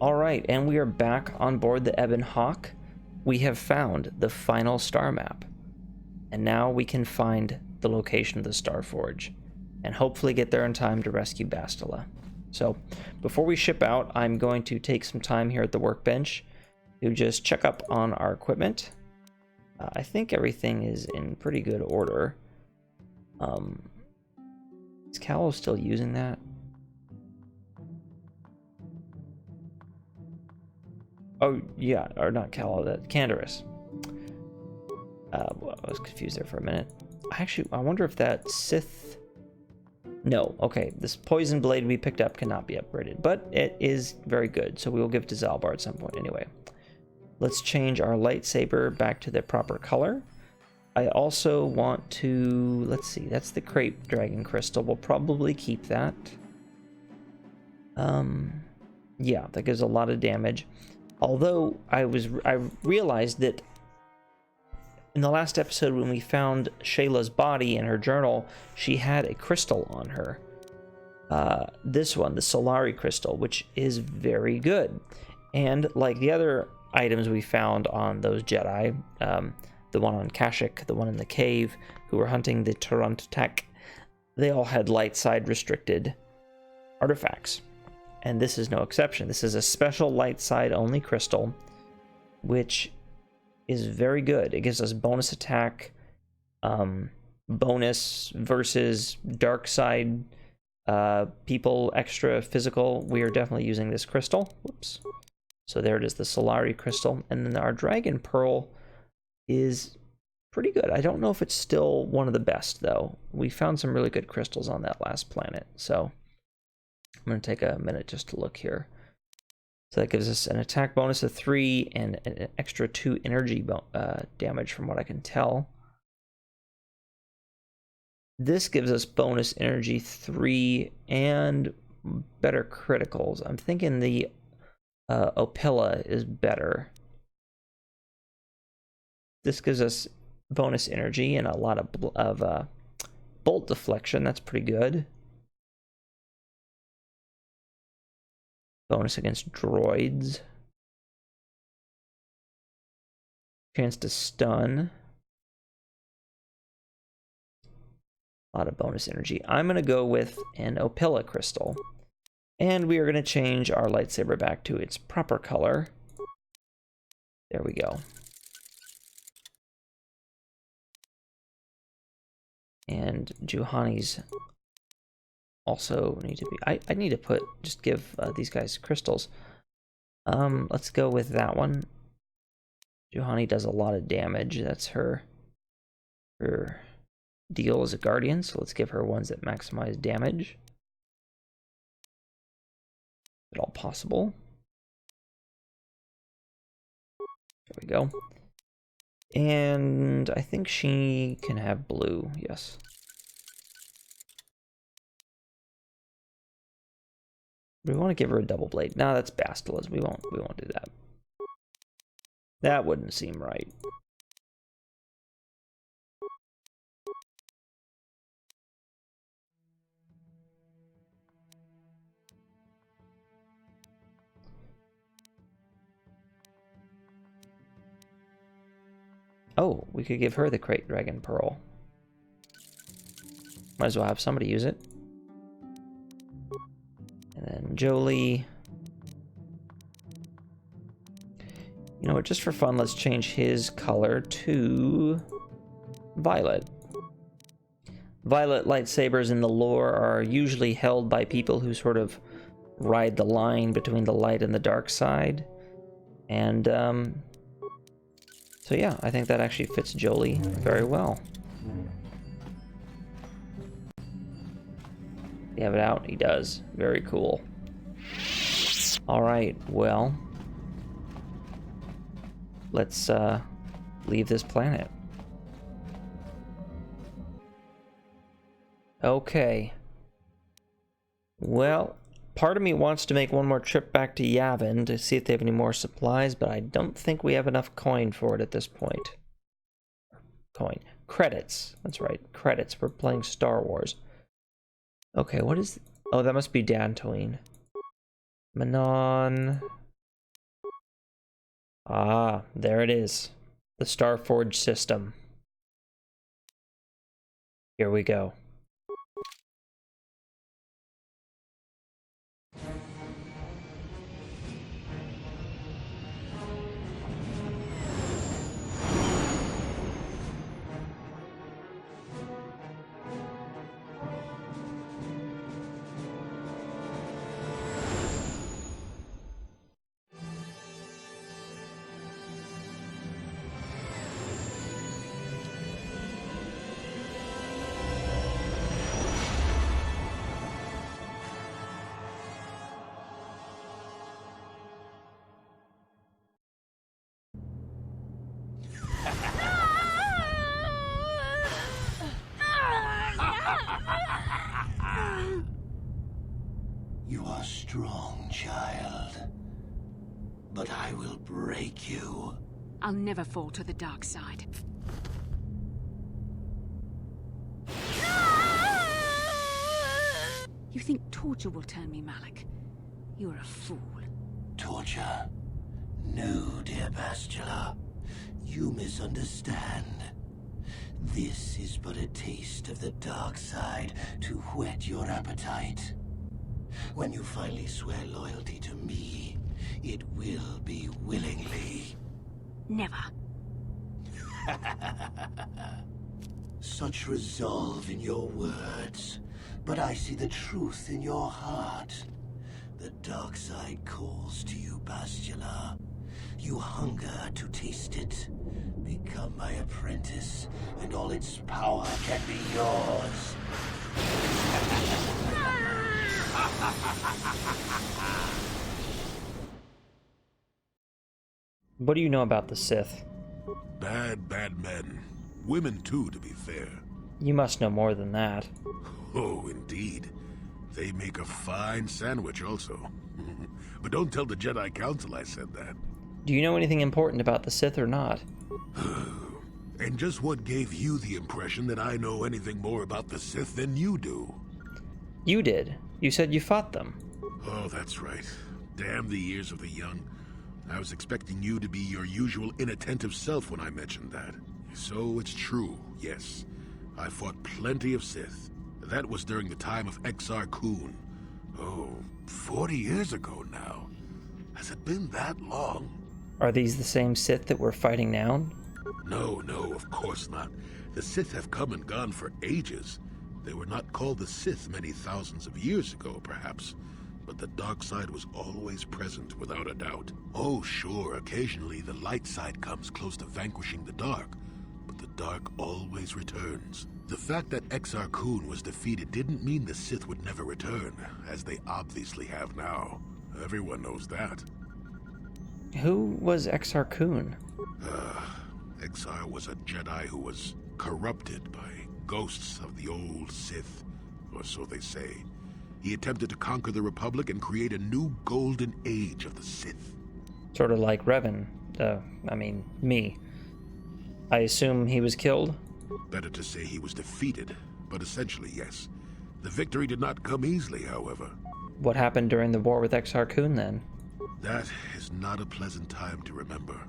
All right, and we are back on board the Ebon Hawk. We have found the final star map, and now we can find the location of the Starforge, and hopefully get there in time to rescue Bastila. So, before we ship out, I'm going to take some time here at the workbench to just check up on our equipment. I think everything is in pretty good order. Is Callow still using that? Oh, yeah, or not Callow, that Condorus. Well, I was confused there for a minute. I wonder if that Sith... No, okay, this poison blade we picked up cannot be upgraded, but it is very good, so we will give it to Zalbar at some point anyway. Let's change our lightsaber back to the proper color. I also want to... Let's see, that's the Crepe Dragon Crystal. We'll probably keep that. Yeah, that gives a lot of damage. Although I realized that in the last episode when we found Shayla's body in her journal, she had a crystal on her. This one, the Solari crystal, which is very good. And like the other items we found on those Jedi, the one on Kashyyyk, the one in the cave, who were hunting the Tarunt Tech, they all had light side restricted artifacts. And this is no exception. This is a special light side only crystal, which is very good. It gives us bonus attack, bonus versus dark side people, extra physical. We are definitely using this crystal. Whoops. So there it is, the Solari crystal. And then our Dragon Pearl is pretty good. I don't know if it's still one of the best, though. We found some really good crystals on that last planet, so I'm going to take a minute just to look here. So that gives us an attack bonus of 3 and an extra 2 energy damage from what I can tell. This gives us bonus energy 3 and better criticals. I'm thinking the Opila is better. This gives us bonus energy and a lot of bolt deflection. That's pretty good. Bonus against droids. Chance to stun. A lot of bonus energy. I'm going to go with an Opila crystal. And we are going to change our lightsaber back to its proper color. There we go. And Juhani's also need to be... I need to just give these guys crystals. Let's go with that one. Juhani does a lot of damage. That's her deal as a guardian, so let's give her ones that maximize damage. If at all possible. There we go. And I think she can have blue, yes. We want to give her a double blade. No, that's Bastila's. We won't do that. That wouldn't seem right. Oh, we could give her the Crate Dragon Pearl. Might as well have somebody use it. And then Jolie. You know what, just for fun, let's change his color to violet. Violet lightsabers in the lore are usually held by people who sort of ride the line between the light and the dark side. And, so yeah, I think that actually fits Jolie very well. You have it out? He does. Very cool. Alright, well, let's leave this planet. Okay. Well, part of me wants to make one more trip back to Yavin to see if they have any more supplies, but I don't think we have enough coin for it at this point. Credits. That's right. Credits. We're playing Star Wars. Okay, what is... Oh, that must be Dantooine. Manon... Ah, there it is. The Starforge system. Here we go. You are strong, child. But I will break you. I'll never fall to the dark side. You think torture will turn me, Malik? You're a fool. Torture? No, dear Bastila. You misunderstand. This is but a taste of the dark side to whet your appetite. When you finally swear loyalty to me, it will be willingly. Never. Such resolve in your words, but I see the truth in your heart. The dark side calls to you, Bastila. You hunger to taste it. Become my apprentice, and all its power can be yours. What do you know about the Sith? Bad, bad men. Women too, to be fair. You must know more than that. Oh, indeed. They make a fine sandwich also. But don't tell the Jedi Council I said that. Do you know anything important about the Sith or not? And just what gave you the impression that I know anything more about the Sith than you do? You did. You said you fought them. Oh, that's right. Damn the years of the young. I was expecting you to be your usual inattentive self when I mentioned that. So it's true, yes. I fought plenty of Sith. That was during the time of Exar Kun. Oh, 40 years ago now. Has it been that long? Are these the same Sith that we're fighting now? No, of course not. The Sith have come and gone for ages. They were not called the Sith many thousands of years ago, perhaps. But the dark side was always present, without a doubt. Oh, sure, occasionally the light side comes close to vanquishing the dark. But the dark always returns. The fact that Exar Kun was defeated didn't mean the Sith would never return, as they obviously have now. Everyone knows that. Who was Exar Kun? Exar was a Jedi who was corrupted by ghosts of the old Sith, or so they say. He attempted to conquer the Republic and create a new golden age of the Sith. Sort of like Revan. Me. I assume he was killed? Better to say he was defeated, but essentially yes. The victory did not come easily, however. What happened during the war with Exar Kun, then? That is not a pleasant time to remember.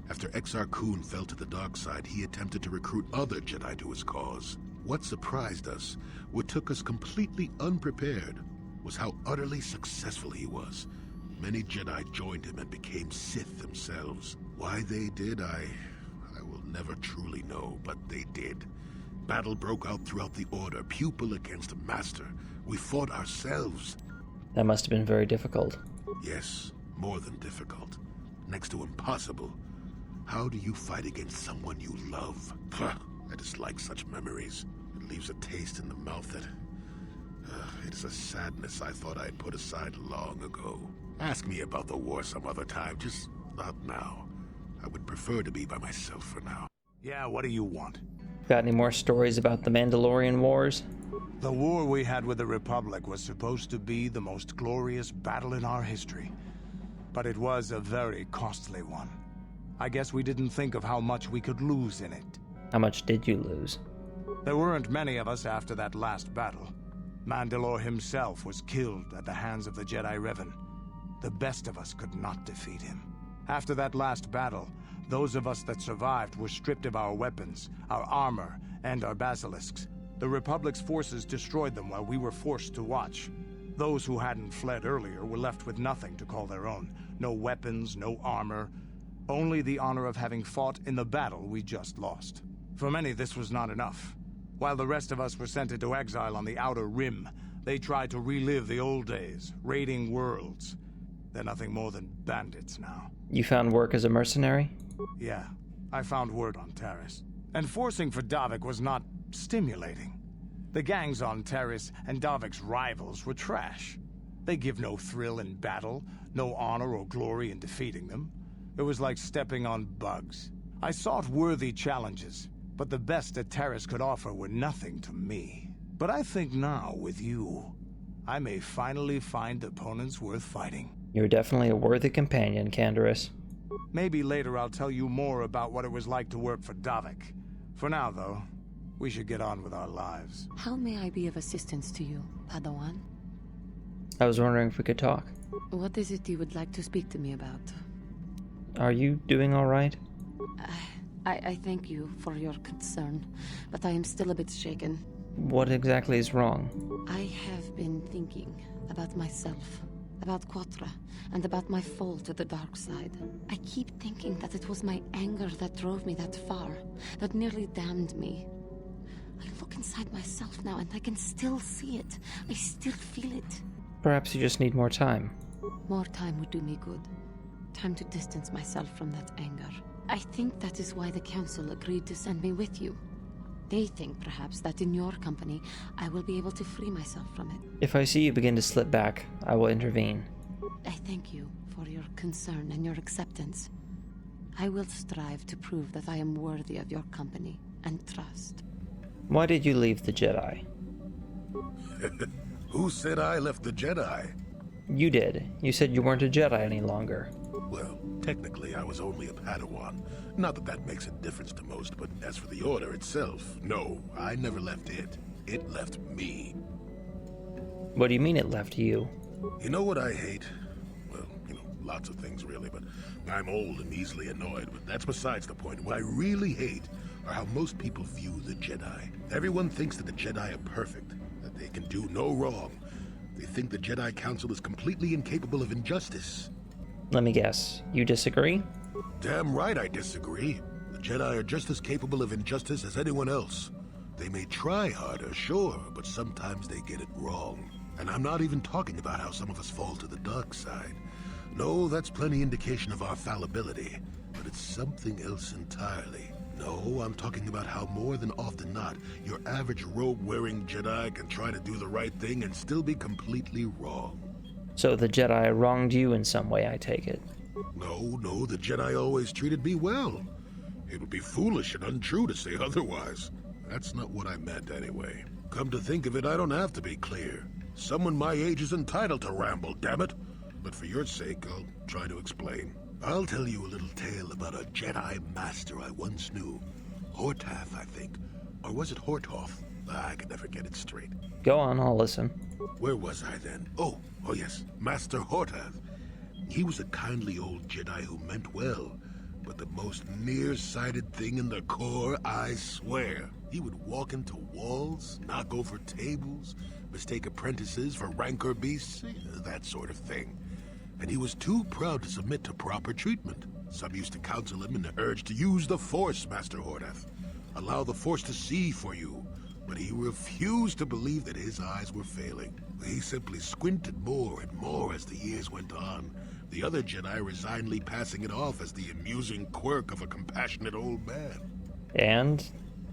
After Exar Kun fell to the dark side, he attempted to recruit other Jedi to his cause. What surprised us, what took us completely unprepared, was how utterly successful he was. Many Jedi joined him and became Sith themselves. Why they did, I will never truly know, but they did. Battle broke out throughout the Order, pupil against master. We fought ourselves. That must have been very difficult. Yes, more than difficult. Next to impossible. How do you fight against someone you love? I dislike such memories. It leaves a taste in the mouth that... it is a sadness I thought I'd put aside long ago. Ask me about the war some other time, just not now. I would prefer to be by myself for now. Yeah, what do you want? Got any more stories about the Mandalorian Wars? The war we had with the Republic was supposed to be the most glorious battle in our history. But it was a very costly one. I guess we didn't think of how much we could lose in it. How much did you lose? There weren't many of us after that last battle. Mandalore himself was killed at the hands of the Jedi Revan. The best of us could not defeat him. After that last battle, those of us that survived were stripped of our weapons, our armor, and our basilisks. The Republic's forces destroyed them while we were forced to watch. Those who hadn't fled earlier were left with nothing to call their own. No weapons, no armor. Only the honor of having fought in the battle we just lost. For many, this was not enough. While the rest of us were sent into exile on the Outer Rim, they tried to relive the old days, raiding worlds. They're nothing more than bandits now. You found work as a mercenary? Yeah, I found word on Terrace. And forcing for Davik was not stimulating. The gangs on Terrace and Davik's rivals were trash. They give no thrill in battle, no honor or glory in defeating them. It was like stepping on bugs. I sought worthy challenges, but the best that Terrace could offer were nothing to me. But I think now, with you, I may finally find opponents worth fighting. You're definitely a worthy companion, Canderous. Maybe later I'll tell you more about what it was like to work for Davik. For now, though, we should get on with our lives. How may I be of assistance to you, Padawan? I was wondering if we could talk. What is it you would like to speak to me about? Are you doing all right? I thank you for your concern, but I am still a bit shaken. What exactly is wrong? I have been thinking about myself, about Quatra, and about my fall to the dark side. I keep thinking that it was my anger that drove me that far, that nearly damned me. I look inside myself now and I can still see it. I still feel it. Perhaps you just need more time. More time would do me good. Time to distance myself from that anger. I think that is why the Council agreed to send me with you. They think, perhaps, that in your company, I will be able to free myself from it. If I see you begin to slip back, I will intervene. I thank you for your concern and your acceptance. I will strive to prove that I am worthy of your company and trust. Why did you leave the Jedi? Who said I left the Jedi? You did. You said you weren't a Jedi any longer. Well, technically I was only a Padawan. Not that that makes a difference to most, but as for the Order itself, no, I never left it. It left me. What do you mean it left you? You know what I hate? Well, lots of things really, but I'm old and easily annoyed, but that's besides the point. What I really hate are how most people view the Jedi. Everyone thinks that the Jedi are perfect, that they can do no wrong. They think the Jedi Council is completely incapable of injustice. Let me guess. You disagree? Damn right I disagree. The Jedi are just as capable of injustice as anyone else. They may try harder, sure, but sometimes they get it wrong. And I'm not even talking about how some of us fall to the dark side. No, that's plenty indication of our fallibility, but it's something else entirely. No, I'm talking about how more than often not, your average robe-wearing Jedi can try to do the right thing and still be completely wrong. So the Jedi wronged you in some way, I take it. No, the Jedi always treated me well. It would be foolish and untrue to say otherwise. That's not what I meant anyway. Come to think of it, I don't have to be clear. Someone my age is entitled to ramble, damn it. But for your sake, I'll try to explain. I'll tell you a little tale about a Jedi master I once knew. Hortath, I think. Or was it Hortoth? I can never get it straight. Go on, I'll listen. Where was I then? Oh yes, Master Hortath. He was a kindly old Jedi who meant well, but the most nearsighted thing in the Corps, I swear. He would walk into walls, knock over tables, mistake apprentices for rancor beasts, that sort of thing. And he was too proud to submit to proper treatment. Some used to counsel him in the urge to use the Force, Master Hortath. Allow the Force to see for you. But he refused to believe that his eyes were failing. He simply squinted more and more as the years went on. The other Jedi resignedly passing it off as the amusing quirk of a compassionate old man. And?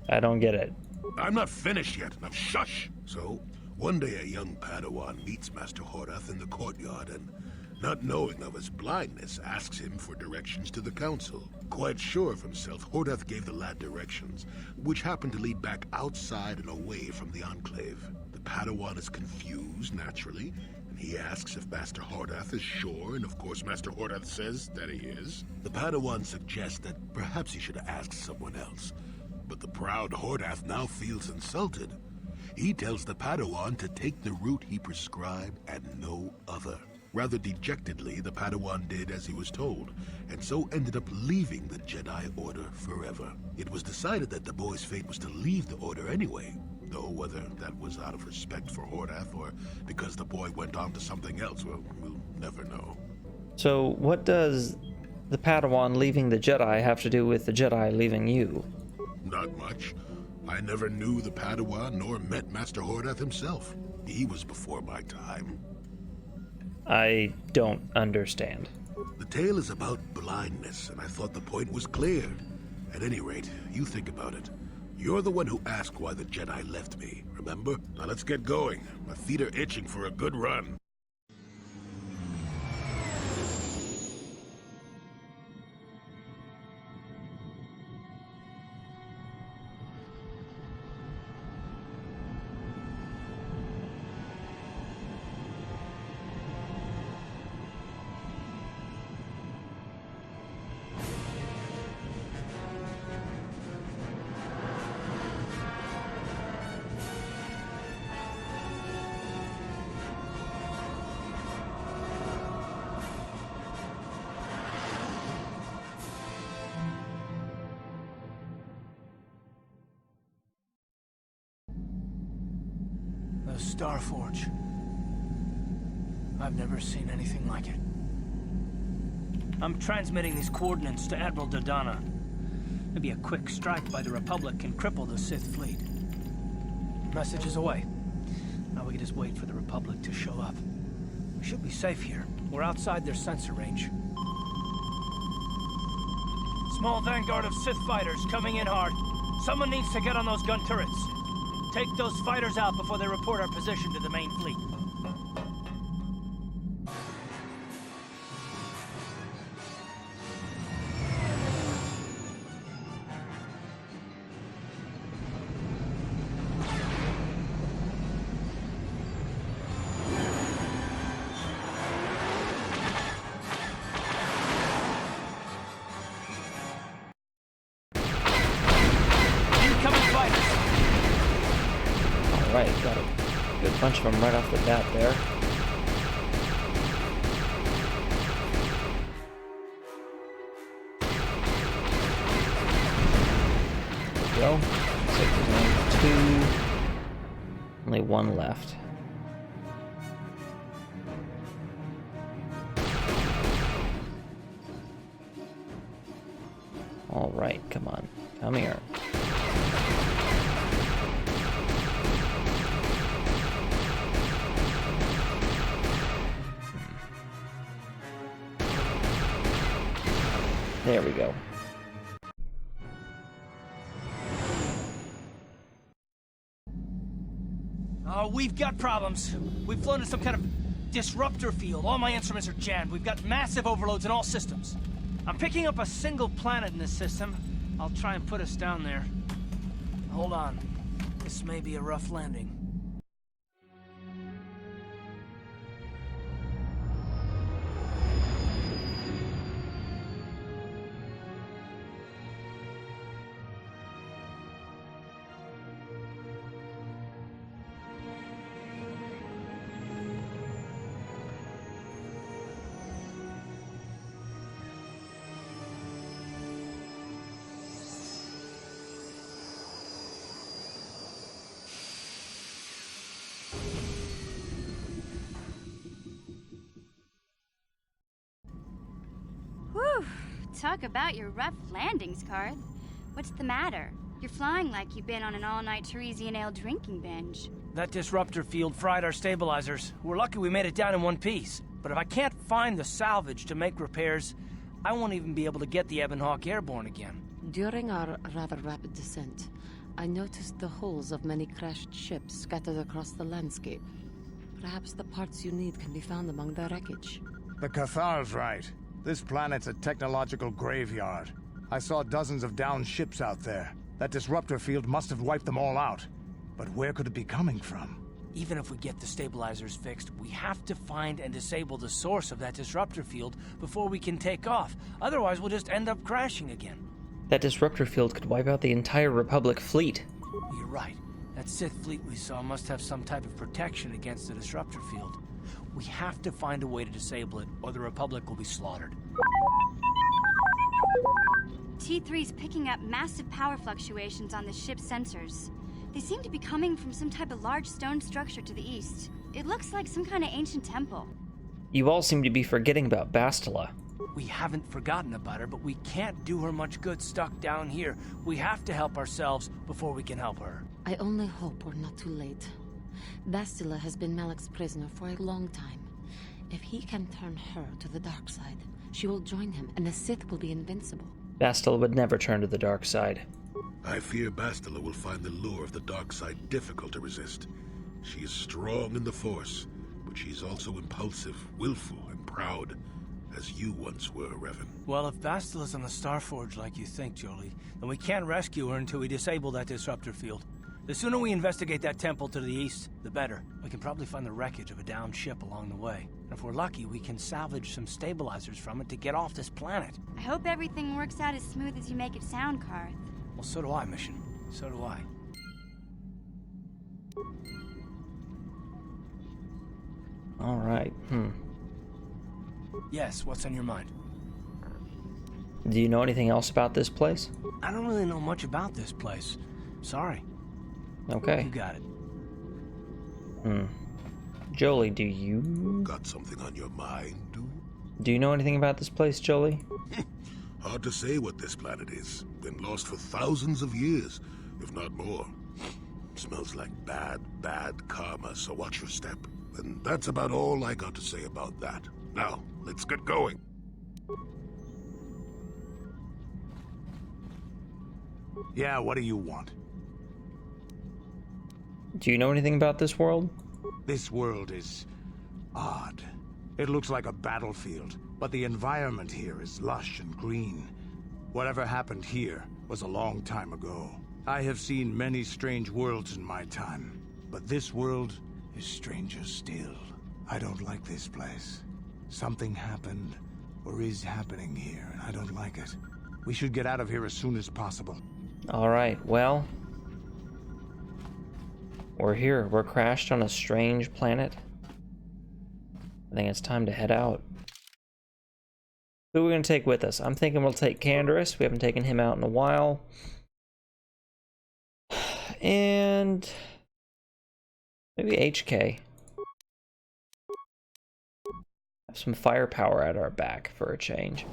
I don't get it. I'm not finished yet. Now shush! So, one day a young Padawan meets Master Hortath in the courtyard and, not knowing of his blindness, asks him for directions to the Council. Quite sure of himself, Hortath gave the lad directions, which happened to lead back outside and away from the Enclave. The Padawan is confused, naturally, and he asks if Master Hortath is sure, and of course Master Hortath says that he is. The Padawan suggests that perhaps he should ask someone else, but the proud Hortath now feels insulted. He tells the Padawan to take the route he prescribed and no other. Rather dejectedly, the Padawan did as he was told, and so ended up leaving the Jedi Order forever. It was decided that the boy's fate was to leave the Order anyway, though whether that was out of respect for Hordath or because the boy went on to something else, well, we'll never know. So what does the Padawan leaving the Jedi have to do with the Jedi leaving you? Not much. I never knew the Padawan nor met Master Hordath himself. He was before my time. I don't understand. The tale is about blindness, and I thought the point was clear. At any rate, you think about it. You're the one who asked why the Jedi left me, remember? Now let's get going. My feet are itching for a good run. The Starforge. I've never seen anything like it. I'm transmitting these coordinates to Admiral Dodonna. Maybe a quick strike by the Republic can cripple the Sith fleet. Message is away. Now we can just wait for the Republic to show up. We should be safe here. We're outside their sensor range. Small vanguard of Sith fighters coming in hard. Someone needs to get on those gun turrets. Take those fighters out before they report our position to the main fleet. Right, got a good bunch of them right off the bat there. There we go. Looks like there's only two. Only one left. All right, come on. Come here. There we go. Oh, we've got problems. We've flown to some kind of disruptor field. All my instruments are jammed. We've got massive overloads in all systems. I'm picking up a single planet in this system. I'll try and put us down there. Hold on. This may be a rough landing. Whew! Talk about your rough landings, Karth. What's the matter? You're flying like you've been on an all-night Teresian ale drinking binge. That disruptor field fried our stabilizers. We're lucky we made it down in one piece. But if I can't find the salvage to make repairs, I won't even be able to get the Ebon Hawk airborne again. During our rather rapid descent, I noticed the hulls of many crashed ships scattered across the landscape. Perhaps the parts you need can be found among the wreckage. The Cathar's right. This planet's a technological graveyard. I saw dozens of downed ships out there. That disruptor field must have wiped them all out. But where could it be coming from? Even if we get the stabilizers fixed, we have to find and disable the source of that disruptor field before we can take off. Otherwise, we'll just end up crashing again. That disruptor field could wipe out the entire Republic fleet. You're right. That Sith fleet we saw must have some type of protection against the disruptor field. We have to find a way to disable it, or the Republic will be slaughtered. T3's picking up massive power fluctuations on the ship's sensors. They seem to be coming from some type of large stone structure to the east. It looks like some kind of ancient temple. You all seem to be forgetting about Bastila. We haven't forgotten about her, but we can't do her much good stuck down here. We have to help ourselves before we can help her. I only hope we're not too late. Bastila has been Malak's prisoner for a long time. If he can turn her to the dark side, she will join him, and the Sith will be invincible. Bastila would never turn to the dark side. I fear Bastila will find the lure of the dark side difficult to resist. She is strong in the Force, but she's also impulsive, willful, and proud, as you once were, Revan. Well, if Bastila's on the Starforge like you think, Jolie, then we can't rescue her until we disable that disruptor field. The sooner we investigate that temple to the east, the better. We can probably find the wreckage of a downed ship along the way. And if we're lucky, we can salvage some stabilizers from it to get off this planet. I hope everything works out as smooth as you make it sound, Karth. Well, so do I, Mission. So do I. All right. Yes, what's on your mind? Do you know anything else about this place? I don't really know much about this place. Sorry. Okay. You got it. Jolie, do you... Got something on your mind, dude? Do you know anything about this place, Jolie? Hard to say what this planet is. Been lost for thousands of years, if not more. Smells like bad karma, so watch your step. And that's about all I got to say about that. Now, let's get going. Yeah, what do you want? Do you know anything about this world? This world is odd. It looks like a battlefield, but the environment here is lush and green. Whatever happened here was a long time ago. I have seen many strange worlds in my time, but this world is stranger still. I don't like this place. Something happened, or is happening here, and I don't like it. We should get out of here as soon as possible. All right, well... We're here. We're crashed on a strange planet. I think it's time to head out. Who are we going to take with us? I'm thinking we'll take Condor. We haven't taken him out in a while. And... maybe HK. Have some firepower at our back for a change.